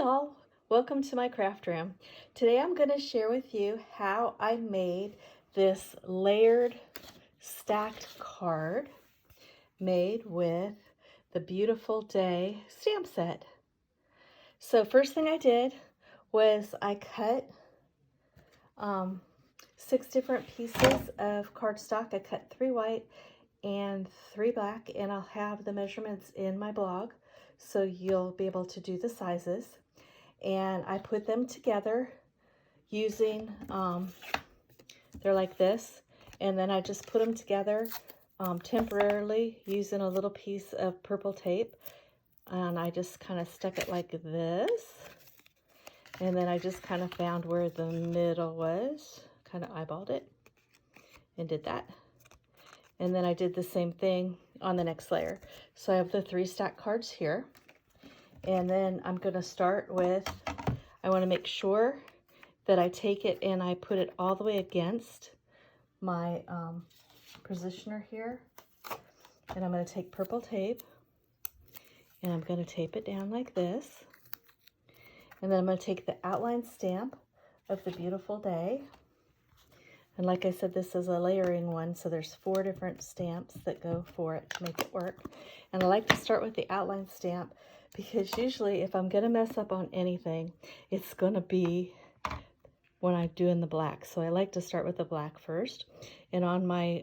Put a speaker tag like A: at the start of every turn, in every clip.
A: Hi all, welcome to my craft room. Today I'm going to share with you how I made this layered stacked card made with the Beautiful Day stamp set. So first thing I did was I cut 6 different pieces of cardstock. I cut 3 white and 3 black, and I'll have the measurements in my blog so you'll be able to do the sizes. And I put them together using, they're like this, and then I just put them together temporarily using a little piece of purple tape, and I just kind of stuck it like this, and then I just kind of found where the middle was, kind of eyeballed it and did that. And then I did the same thing on the next layer. So I have the 3 stack cards here. And then I'm going to start with, I want to make sure that I take it and I put it all the way against my positioner here. And I'm going to take purple tape and I'm going to tape it down like this. And then I'm going to take the outline stamp of the Beautiful Day. And like I said, this is a layering one, so there's 4 different stamps that go for it to make it work. And I like to start with the outline stamp because usually if I'm going to mess up on anything, it's going to be when I'm doing the black. So I like to start with the black first. And on my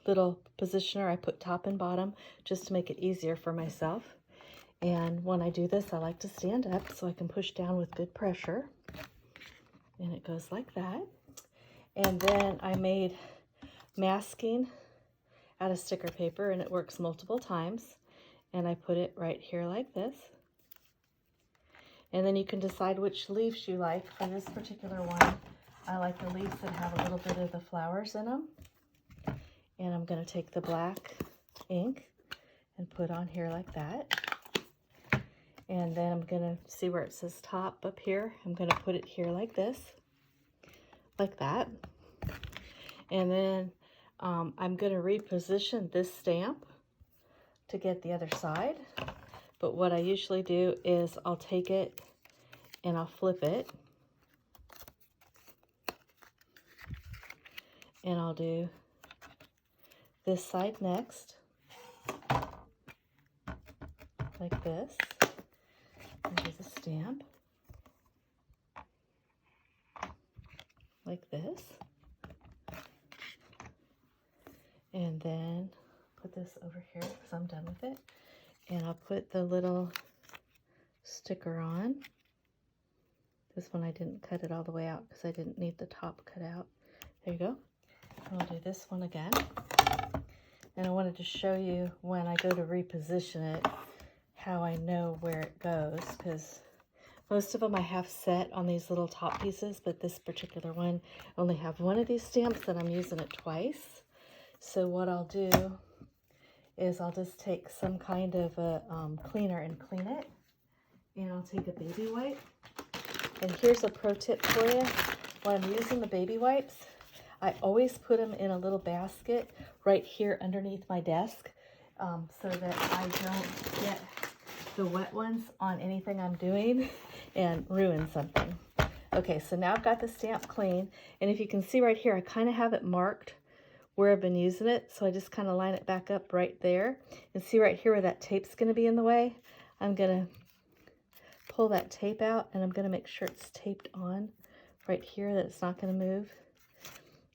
A: little positioner, I put top and bottom just to make it easier for myself. And when I do this, I like to stand up so I can push down with good pressure. And it goes like that. And then I made masking out of sticker paper, and it works multiple times. And I put it right here like this. And then you can decide which leaves you like. For this particular one, I like the leaves that have a little bit of the flowers in them. And I'm going to take the black ink and put on here like that. And then I'm going to see where it says top up here. I'm going to put it here like this. Like that. And then I'm going to reposition this stamp to get the other side. But what I usually do is I'll take it and I'll flip it. And I'll do this side next. Like this. And do the stamp. Like this. And then put this over here because I'm done with it. And I'll put the little sticker on. This one I didn't cut it all the way out because I didn't need the top cut out. There you go. And I'll do this one again. And I wanted to show you when I go to reposition it, how I know where it goes, because most of them I have set on these little top pieces, but this particular one I only have one of these stamps and I'm using it twice. So what I'll do is I'll just take some kind of a cleaner and clean it. And I'll take a baby wipe. And here's a pro tip for you. When I'm using the baby wipes, I always put them in a little basket right here underneath my desk so that I don't get the wet ones on anything I'm doing and ruin something. Okay, so now I've got the stamp clean. And if you can see right here, I kind of have it marked where I've been using it. So I just kind of line it back up right there. And see right here where that tape's going to be in the way? I'm going to pull that tape out and I'm going to make sure it's taped on right here, that it's not going to move.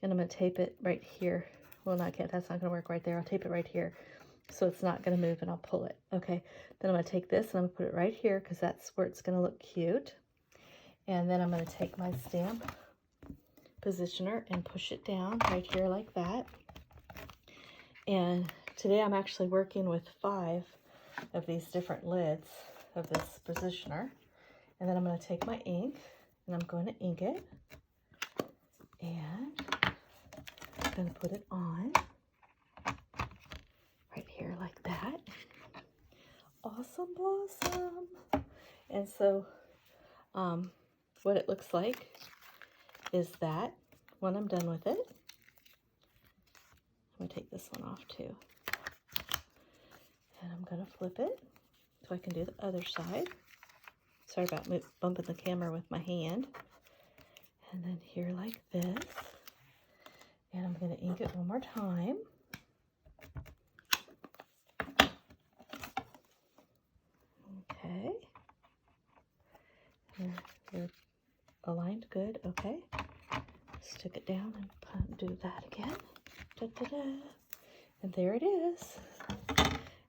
A: And I'm going to tape it right here. Well, that's not going to work right there. I'll tape it right here so it's not going to move, and I'll pull it. Okay, then I'm going to take this and I'm going to put it right here because that's where it's going to look cute. And then I'm going to take my stamp positioner and push it down right here like that. And today I'm actually working with 5 of these different lids of this positioner. And then I'm going to take my ink and I'm going to ink it. And I'm going to put it on right here like that. Awesome blossom. And so what it looks like is that when I'm done with it, I'm going to take this one off too. And I'm going to flip it so I can do the other side. Sorry about bumping the camera with my hand. And then here like this. And I'm going to ink it one more time. Okay. They're aligned good. Okay. Stick it down and do that again. Da-da-da. And there it is.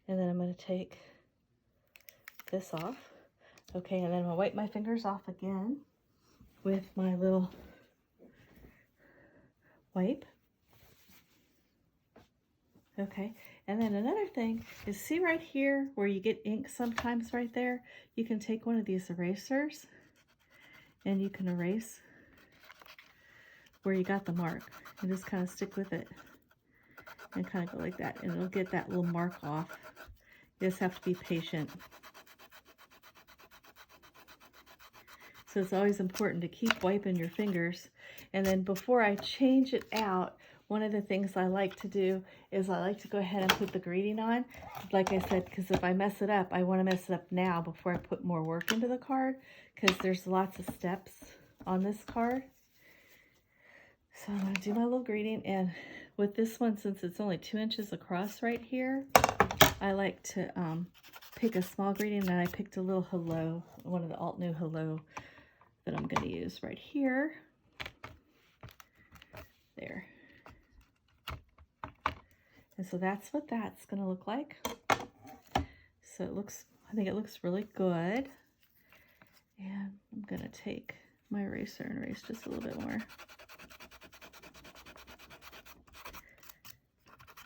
A: And then I'm going to take this off. Okay, and then I'm going to wipe my fingers off again with my little wipe. Okay, and then another thing is, see right here where you get ink sometimes right there? You can take one of these erasers and you can erase where you got the mark and just kind of stick with it and kind of go like that, and it'll get that little mark off. You just have to be patient. So it's always important to keep wiping your fingers. And then before I change it out, one of the things I like to do is I like to go ahead and put the greeting on. Like I said, because if I mess it up, I want to mess it up now before I put more work into the card, because there's lots of steps on this card. So I'm going to do my little greeting, and with this one, since it's only 2 inches across right here, I like to pick a small greeting, and I picked a little hello, one of the Altenew hello that I'm going to use right here. There. And so that's what that's going to look like. So it looks, I think it looks really good. And I'm going to take my eraser and erase just a little bit more.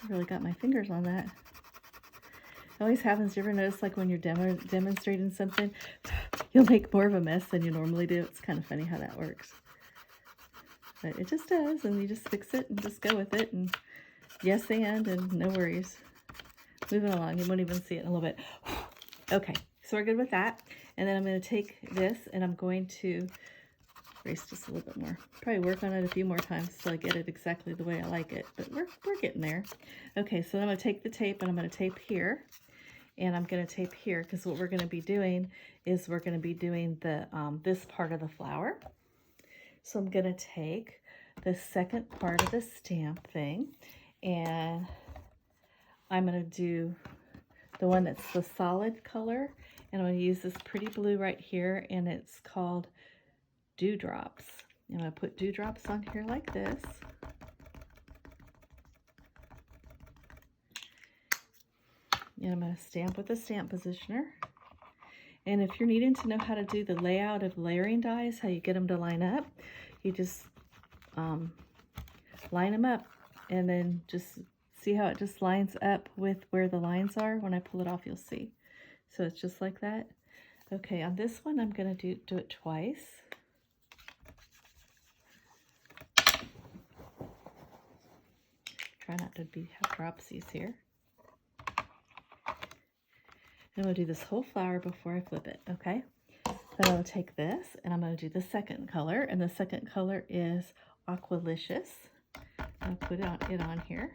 A: I really got my fingers on that. It always happens. You ever notice, like when you're demonstrating something, you'll make more of a mess than you normally do? It's kind of funny how that works. But it just does, and you just fix it and just go with it, and yes and no worries. Moving along, you won't even see it in a little bit. Okay, so we're good with that. And then I'm going to take this and I'm going to erase just a little bit more. Probably work on it a few more times till I get it exactly the way I like it, but we're getting there. Okay, so I'm going to take the tape and I'm going to tape here. And I'm going to tape here because what we're going to be doing is we're going to be doing the this part of the flower. So I'm going to take the second part of the stamp thing, and I'm going to do the one that's the solid color, and I'm going to use this pretty blue right here, and it's called Dewdrops. And I'm going to put dewdrops on here like this. And I'm going to stamp with a stamp positioner. And if you're needing to know how to do the layout of layering dies, how you get them to line up, you just line them up and then just see how it just lines up with where the lines are. When I pull it off, you'll see. So it's just like that. Okay, on this one, I'm going to do it twice. Try not to have dropsies here. I'm going to do this whole flower before I flip it, okay? Then I'm going to take this and I'm going to do the second color, and the second color is Aqualicious. I'll put it on here.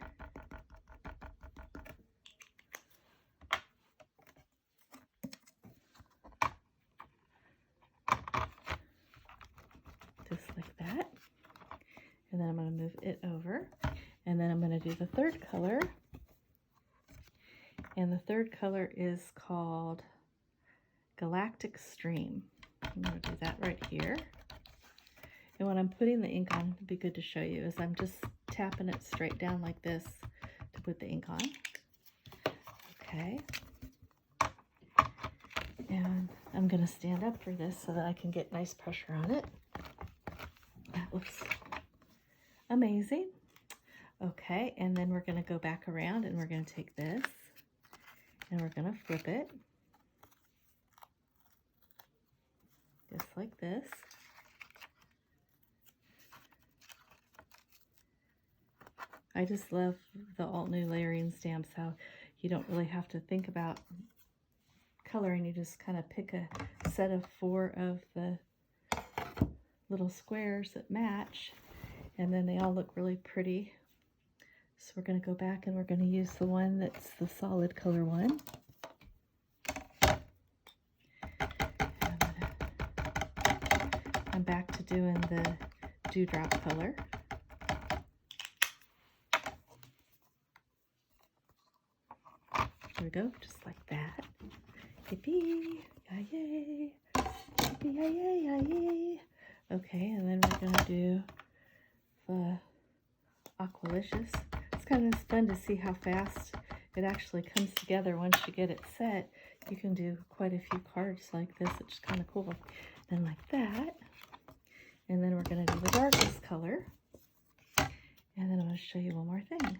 A: Just like that. And then I'm going to move it over. And then I'm going to do the third color. And the third color is called Galactic Stream. I'm going to do that right here. And when I'm putting the ink on, it'd be good to show you, is I'm just tapping it straight down like this to put the ink on. Okay. And I'm going to stand up for this so that I can get nice pressure on it. That looks amazing. Okay, and then we're going to go back around and we're going to take this and we're going to flip it just like this. I just love the Altenew layering stamps, how you don't really have to think about coloring. You just kind of pick a set of 4 of the little squares that match, and then they all look really pretty. So we're going to go back and we're going to use the one that's the solid color one. I'm going to I'm back to doing the dewdrop color. There we go, just like that. Yippee! Yay! Yippee! Yay! Yay! Okay, and then we're gonna do the Aqualicious. It's kind of fun to see how fast it actually comes together once you get it set. You can do quite a few cards like this, which is kind of cool. Then like that. And then we're going to do the darkest color. And then I'm going to show you one more thing.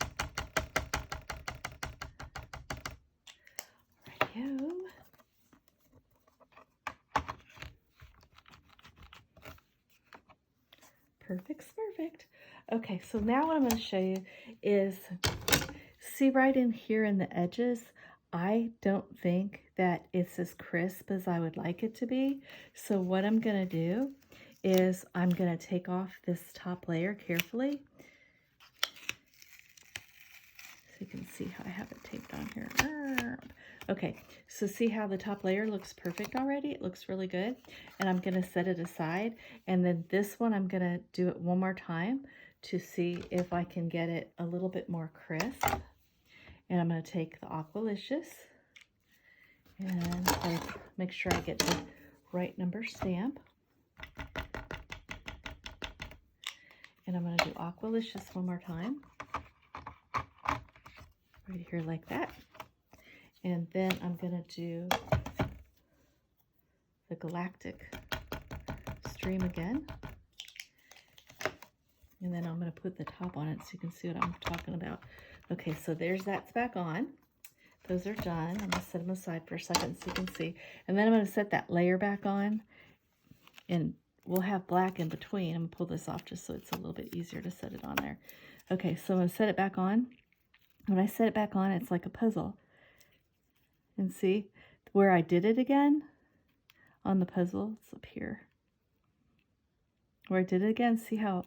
A: Right-o. Perfect, perfect. Okay, so now what I'm going to show you is, see right in here in the edges, I don't think that it's as crisp as I would like it to be. So what I'm going to do is I'm going to take off this top layer carefully. So you can see how I have it taped on here. Okay, so see how the top layer looks perfect already? It looks really good. And I'm going to set it aside. And then this one, I'm going to do it one more time to see if I can get it a little bit more crisp. And I'm going to take the Aqualicious and make sure I get the right number stamp. And I'm going to do Aqualicious one more time. Right here like that. And then I'm going to do the Galactic Stream again. And then I'm going to put the top on it so you can see what I'm talking about. Okay, so that's back on. Those are done. I'm going to set them aside for a second so you can see. And then I'm going to set that layer back on. And we'll have black in between. I'm going to pull this off just so it's a little bit easier to set it on there. Okay, so I'm going to set it back on. When I set it back on, it's like a puzzle. And see where I did it again on the puzzle? It's up here. Where I did it again, see how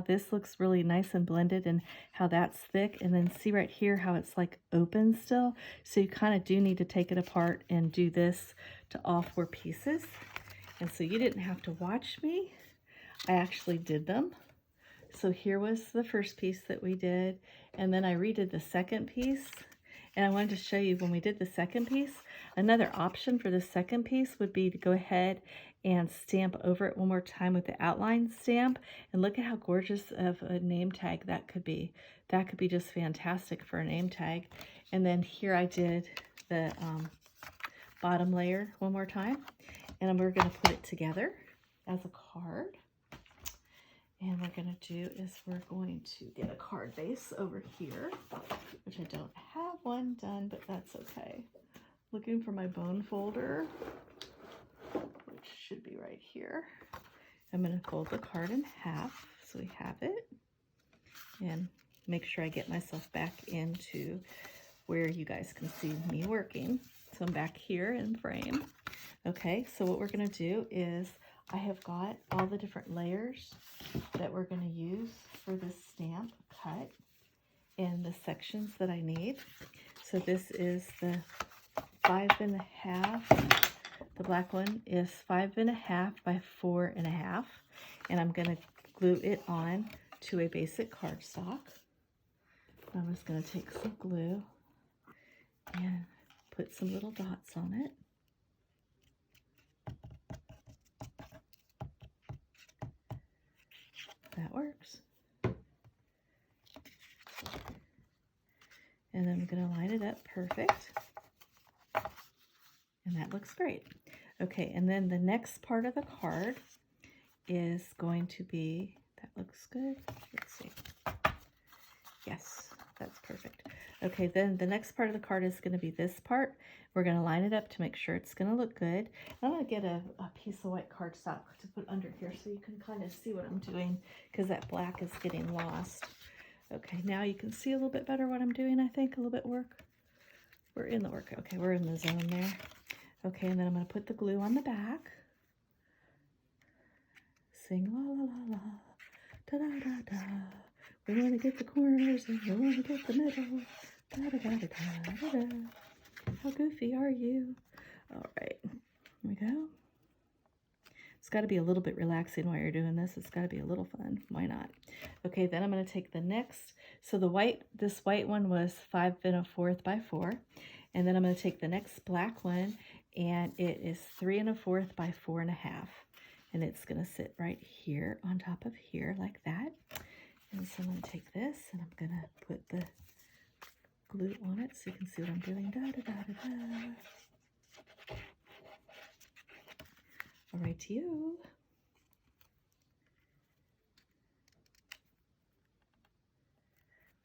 A: this looks really nice and blended and how that's thick. And then see right here how it's like open still. So you kind of do need to take it apart and do this to all 4 pieces. And so you didn't have to watch me. I actually did them. So here was the first piece that we did. And then I redid the second piece. And I wanted to show you when we did the second piece, another option for the second piece would be to go ahead and stamp over it one more time with the outline stamp. And look at how gorgeous of a name tag that could be. That could be just fantastic for a name tag. And then here I did the bottom layer one more time. And we're going to put it together as a card. And what we're going to do is we're going to get a card base over here, which I don't have one done, but that's okay. Looking for my bone folder, which should be right here. I'm going to fold the card in half so we have it. And make sure I get myself back into where you guys can see me working. So I'm back here in frame. Okay, so what we're going to do is I have got all the different layers that we're going to use for this stamp cut in the sections that I need. So this is the 5.5. The black one is 5.5 by 4.5. And I'm going to glue it on to a basic cardstock. I'm just going to take some glue and put some little dots on it. That works. And then I'm going to line it up perfect. And that looks great. Okay, and then the next part of the card is going to be, that looks good. Let's see. Yes, that's perfect. Okay, then the next part of the card is going to be this part. We're going to line it up to make sure it's going to look good. I'm going to get a piece of white cardstock to put under here so you can kind of see what I'm doing because that black is getting lost. Okay, now you can see a little bit better what I'm doing, I think, a little bit work. We're in the work. Okay, we're in the zone there. Okay, and then I'm going to put the glue on the back. Sing la la la la, da da da da. We want to get the corners and we want to get the middle. Da da da da da da da. How goofy are you? All right, here we go. It's got to be a little bit relaxing while you're doing this. It's got to be a little fun. Why not? Okay, then I'm going to take the next. So this white one was 5 1/4 by 4. And then I'm going to take the next black one, and it is 3 1/4 by 4 1/2. And it's going to sit right here on top of here like that. And so I'm going to take this, and I'm going to put the glue on it so you can see what I'm doing. Da, da, da, da, da. All right, to you.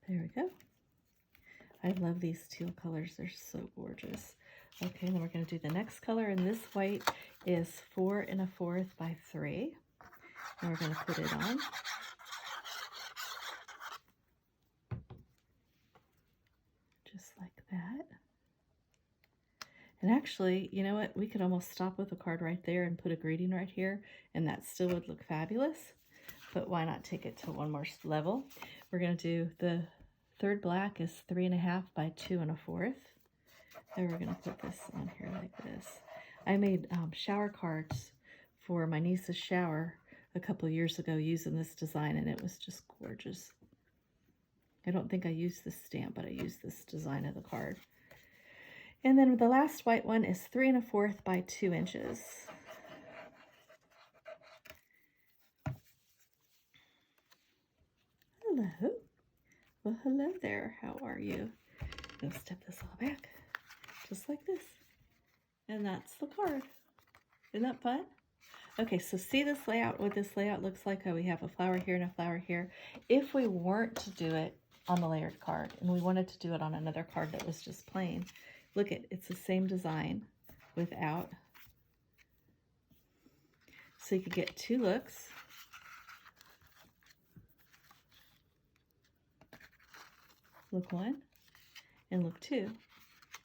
A: There we go. I love these teal colors. They're so gorgeous. Okay, then we're going to do the next color, and this white is 4 1/4 by 3. And we're going to put it on. Just like that. And actually, you know what? We could almost stop with a card right there and put a greeting right here, and that still would look fabulous. But why not take it to one more level? We're going to do the third black is 3 1/2 by 2 1/4. And we're going to put this on here like this. I made shower cards for my niece's shower a couple years ago using this design, and it was just gorgeous. I don't think I used this stamp, but I used this design of the card. And then the last white one is 3 1/4 by 2 inches. Hello. Well, hello there. How are you? I'm going to step this all back, just like this. And that's the card. Isn't that fun? Okay, so see this layout, what this layout looks like? How we have a flower here and a flower here. If we weren't to do it on the layered card, and we wanted to do it on another card that was just plain, look at, it's the same design without. So you could get 2 looks. Look 1 and look 2,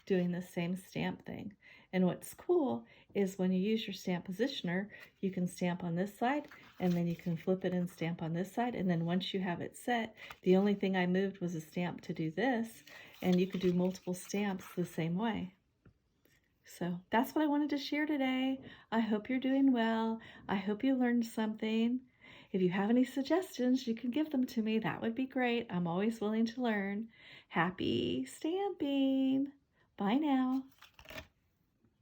A: doing the same stamp thing. And what's cool is when you use your stamp positioner, you can stamp on this side, and then you can flip it and stamp on this side. And then once you have it set, the only thing I moved was a stamp to do this, and you could do multiple stamps the same way. So that's what I wanted to share today. I hope you're doing well. I hope you learned something. If you have any suggestions, you can give them to me. That would be great. I'm always willing to learn. Happy stamping. Bye now.